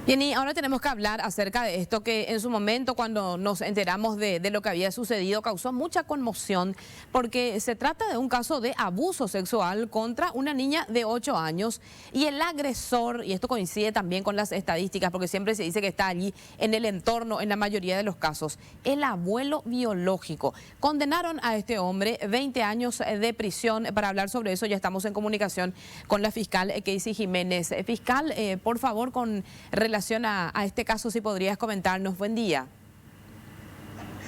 Bien, y ahora tenemos que hablar acerca de esto que en su momento, cuando nos enteramos de lo que había sucedido, causó mucha conmoción, porque se trata de un caso de abuso sexual contra una niña de 8 años y el agresor, y esto coincide también con las estadísticas, porque siempre se dice que está allí en el entorno en la mayoría de los casos, el abuelo biológico. Condenaron a este hombre 20 años de prisión. Para hablar sobre eso ya estamos en comunicación con la fiscal Casey Jiménez. Fiscal, por favor, con relación a este caso, si podrías comentarnos. Buen día.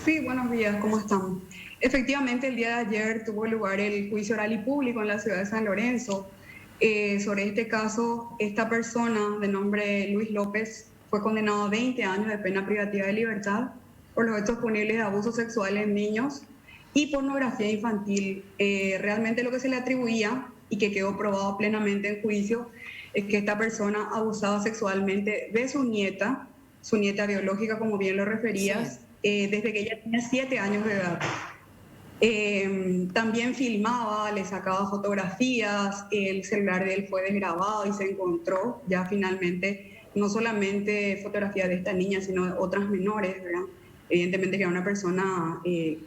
Sí, buenos días, ¿cómo están? Efectivamente, el día de ayer tuvo lugar el juicio oral y público en la ciudad de San Lorenzo. Sobre este caso, esta persona de nombre Luis López fue condenado a 20 años de pena privativa de libertad por los hechos punibles de abuso sexual en niños y pornografía infantil. Realmente lo que se le atribuía y que quedó probado plenamente en juicio es que esta persona abusaba sexualmente de su nieta biológica, como bien lo referías, desde que ella tenía 7 años de edad. También filmaba, le sacaba fotografías, el celular de él fue desgrabado y se encontró ya finalmente no solamente fotografías de esta niña, sino de otras menores, ¿verdad? Evidentemente que era una persona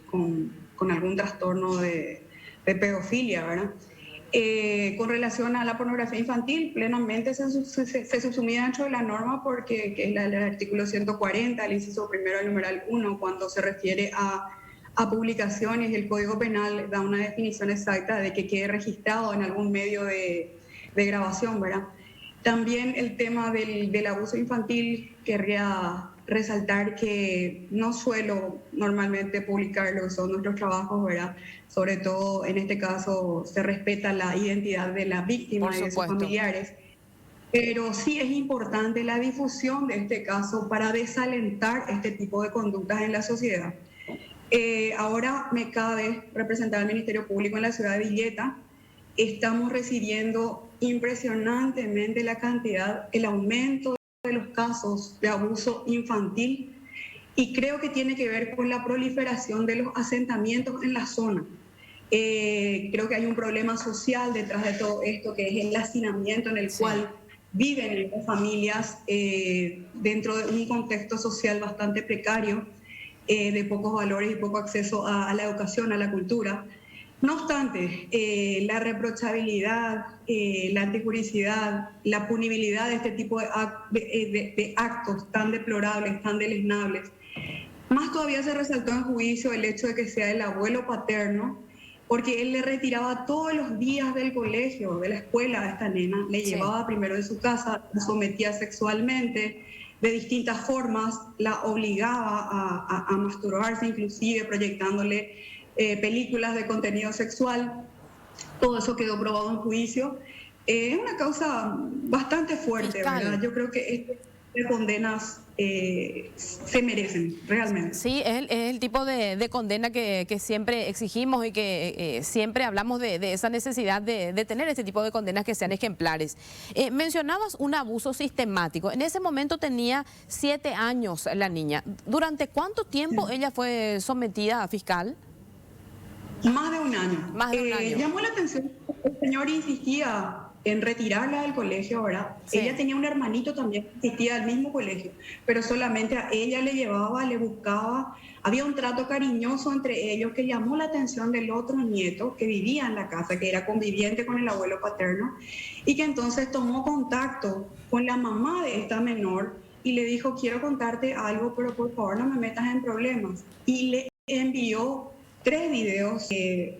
con algún trastorno de pedofilia, ¿verdad? Con relación a la pornografía infantil, plenamente se subsumía dentro de la norma porque que es el artículo 140, el inciso primero del numeral 1, cuando se refiere a publicaciones, el Código Penal da una definición exacta de que quede registrado en algún medio de grabación, ¿verdad? También el tema del abuso infantil, querría resaltar que no suelo normalmente publicar lo que son nuestros trabajos, ¿verdad? Sobre todo en este caso se respeta la identidad de la víctima y de sus familiares, pero sí es importante la difusión de este caso para desalentar este tipo de conductas en la sociedad. Ahora me cabe representar al Ministerio Público en la ciudad de Villeta. Estamos recibiendo impresionantemente la cantidad, el aumento de los casos de abuso infantil, y creo que tiene que ver con la proliferación de los asentamientos en la zona. Creo que hay un problema social detrás de todo esto, que es el hacinamiento en el cual viven las familias dentro de un contexto social bastante precario, de pocos valores y poco acceso a la educación, a la cultura. No obstante, la reprochabilidad, la antijuricidad, la punibilidad de este tipo de actos tan deplorables, tan deleznables, más todavía se resaltó en juicio el hecho de que sea el abuelo paterno, porque él le retiraba todos los días del colegio, de la escuela a esta nena, le llevaba primero de su casa, la sometía sexualmente, de distintas formas, la obligaba a masturbarse, inclusive proyectándole películas de contenido sexual. Todo eso quedó probado en juicio. Es una causa bastante fuerte, ¿verdad? Yo creo que estas condenas se merecen, realmente. Sí, es el tipo de condena que siempre exigimos y que siempre hablamos de esa necesidad de tener este tipo de condenas que sean ejemplares. Mencionabas un abuso sistemático. En ese momento tenía 7 años la niña. ¿Durante cuánto tiempo ella fue sometida, fiscal? Más de un año. Más de un año. Llamó la atención, el señor insistía en retirarla del colegio, ¿verdad? Sí. Ella tenía un hermanito también que asistía al mismo colegio, pero solamente a ella le llevaba, le buscaba. Había un trato cariñoso entre ellos que llamó la atención del otro nieto que vivía en la casa, que era conviviente con el abuelo paterno, y que entonces tomó contacto con la mamá de esta menor y le dijo: quiero contarte algo, pero por favor no me metas en problemas. Y le envió 3 videos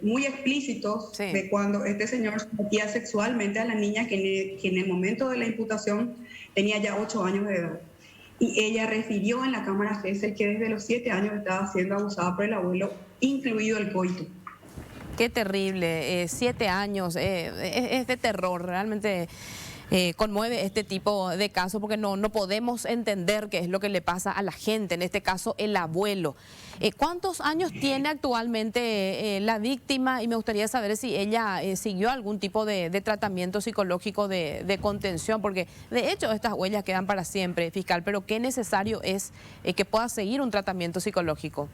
muy explícitos de cuando este señor sometía sexualmente a la niña, que en el momento de la imputación tenía ya 8 años de edad. Y ella refirió en la cámara Gesell que desde los 7 años estaba siendo abusada por el abuelo, incluido el coito. Qué terrible, 7 años, es de terror, realmente. Conmueve este tipo de casos porque no podemos entender qué es lo que le pasa a la gente, en este caso el abuelo. ¿Cuántos años tiene actualmente la víctima? Y me gustaría saber si ella siguió algún tipo de tratamiento psicológico de contención, porque de hecho estas huellas quedan para siempre, fiscal, pero qué necesario es que pueda seguir un tratamiento psicológico.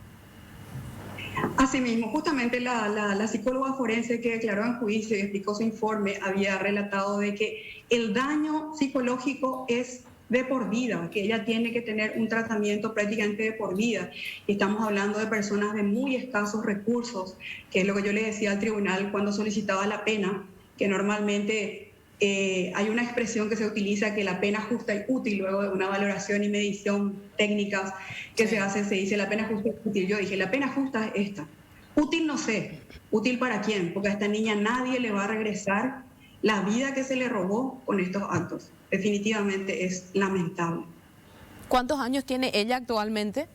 Asimismo, justamente la psicóloga forense que declaró en juicio y explicó su informe había relatado de que el daño psicológico es de por vida, que ella tiene que tener un tratamiento prácticamente de por vida. Y estamos hablando de personas de muy escasos recursos, que es lo que yo le decía al tribunal cuando solicitaba la pena, que normalmente hay una expresión que se utiliza, que la pena justa y útil, luego de una valoración y medición técnicas que se hace, se dice la pena justa y útil. Yo dije, la pena justa es esta. Útil no sé, útil para quién, porque a esta niña nadie le va a regresar la vida que se le robó con estos actos. Definitivamente es lamentable. ¿Cuántos años tiene ella actualmente?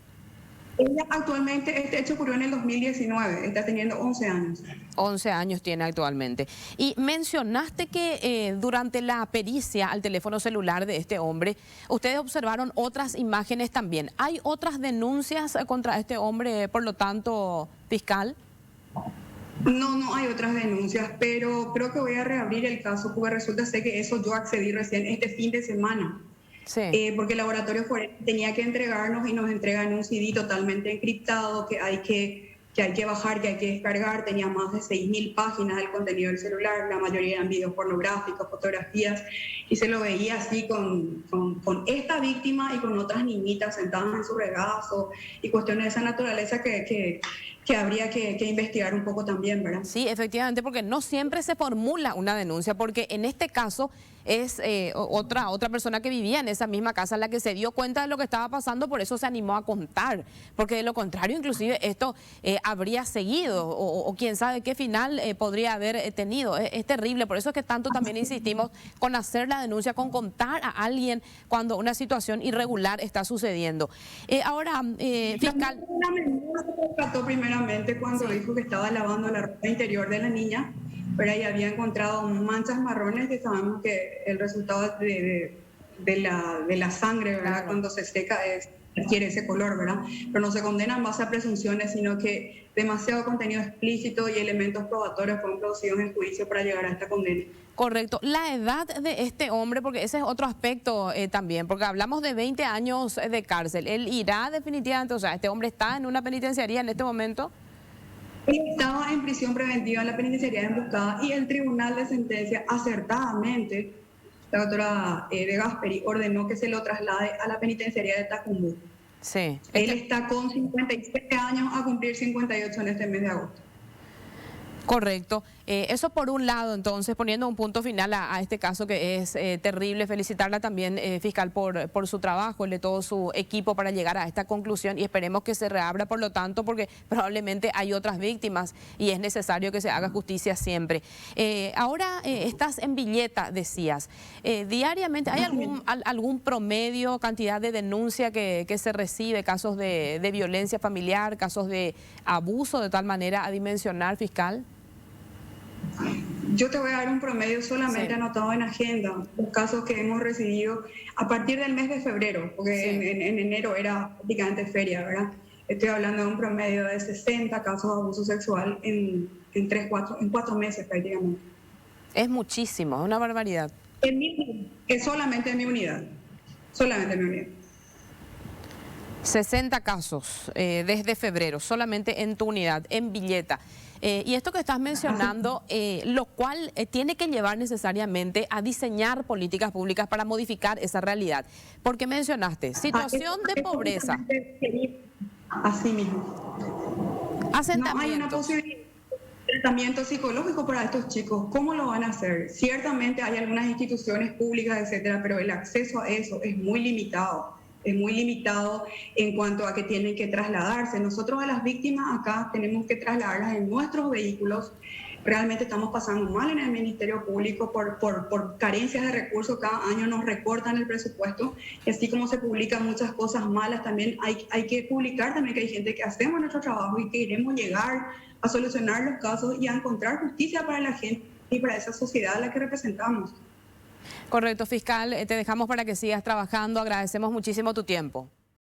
Ella actualmente, este hecho ocurrió en el 2019, está teniendo 11 años. 11 años tiene actualmente. Y mencionaste que durante la pericia al teléfono celular de este hombre, ustedes observaron otras imágenes también. ¿Hay otras denuncias contra este hombre, por lo tanto, fiscal? No hay otras denuncias, pero creo que voy a reabrir el caso porque resulta ser que eso yo accedí recién este fin de semana. Sí. Porque el laboratorio forense tenía que entregarnos y nos entregan un CD totalmente encriptado que hay que bajar, que hay que descargar. Tenía más de 6.000 páginas del contenido del celular, la mayoría eran videos pornográficos, fotografías, y se lo veía así con esta víctima y con otras niñitas sentadas en su regazo y cuestiones de esa naturaleza que habría que investigar un poco también, ¿verdad? Sí, efectivamente, porque no siempre se formula una denuncia, porque en este caso es otra persona que vivía en esa misma casa la que se dio cuenta de lo que estaba pasando, por eso se animó a contar, porque de lo contrario inclusive esto habría seguido o quién sabe qué final podría haber tenido. Es terrible, por eso es que tanto también insistimos con hacer la denuncia, con contar a alguien cuando una situación irregular está sucediendo. Ahora, fiscal... Una menor se trató primeramente cuando dijo que estaba lavando la ropa interior de la niña, pero ahí había encontrado manchas marrones que sabemos que el resultado de la sangre, ¿verdad? Claro. Cuando se seca adquiere ese color, ¿verdad? Pero no se condena en base a presunciones, sino que demasiado contenido explícito y elementos probatorios fueron producidos en el juicio para llegar a esta condena. Correcto. La edad de este hombre, porque ese es otro aspecto también, porque hablamos de 20 años de cárcel. ¿Él irá definitivamente? O sea, ¿este hombre está en una penitenciaría en este momento? Él estaba en prisión preventiva en la penitenciaría de Emboscada y el tribunal de sentencia acertadamente, la doctora de Gasperi, ordenó que se lo traslade a la penitenciaría de Tacumbú. Sí. Él está con 57 años a cumplir 58 en este mes de agosto. Correcto. Eso por un lado, entonces, poniendo un punto final a este caso que es terrible. Felicitarla también, fiscal, por su trabajo, de todo su equipo para llegar a esta conclusión y esperemos que se reabra, por lo tanto, porque probablemente hay otras víctimas y es necesario que se haga justicia siempre. Ahora estás en Villeta, decías. Diariamente, ¿hay algún promedio, cantidad de denuncia que se recibe, casos de violencia familiar, casos de abuso de tal manera a dimensionar, fiscal? Yo te voy a dar un promedio solamente anotado en agenda, los casos que hemos recibido a partir del mes de febrero, porque en enero era prácticamente feria, ¿verdad? Estoy hablando de un promedio de 60 casos de abuso sexual en 4 meses prácticamente. Es muchísimo, es una barbaridad. Es solamente en mi unidad, solamente en mi unidad. 60 casos desde febrero, solamente en tu unidad, en Villeta. Y esto que estás mencionando, lo cual tiene que llevar necesariamente a diseñar políticas públicas para modificar esa realidad. Porque mencionaste situación de pobreza. Así mismo. Asentamientos. No hay una posibilidad de tratamiento psicológico para estos chicos. ¿Cómo lo van a hacer? Ciertamente hay algunas instituciones públicas, etcétera, pero el acceso a eso es muy limitado. Es muy limitado en cuanto a que tienen que trasladarse. Nosotros a las víctimas acá tenemos que trasladarlas en nuestros vehículos. Realmente estamos pasando mal en el Ministerio Público por carencias de recursos. Cada año nos recortan el presupuesto. Y así como se publican muchas cosas malas, también hay que publicar también que hay gente que hacemos nuestro trabajo y que queremos llegar a solucionar los casos y a encontrar justicia para la gente y para esa sociedad a la que representamos. Correcto, fiscal, te dejamos para que sigas trabajando, agradecemos muchísimo tu tiempo.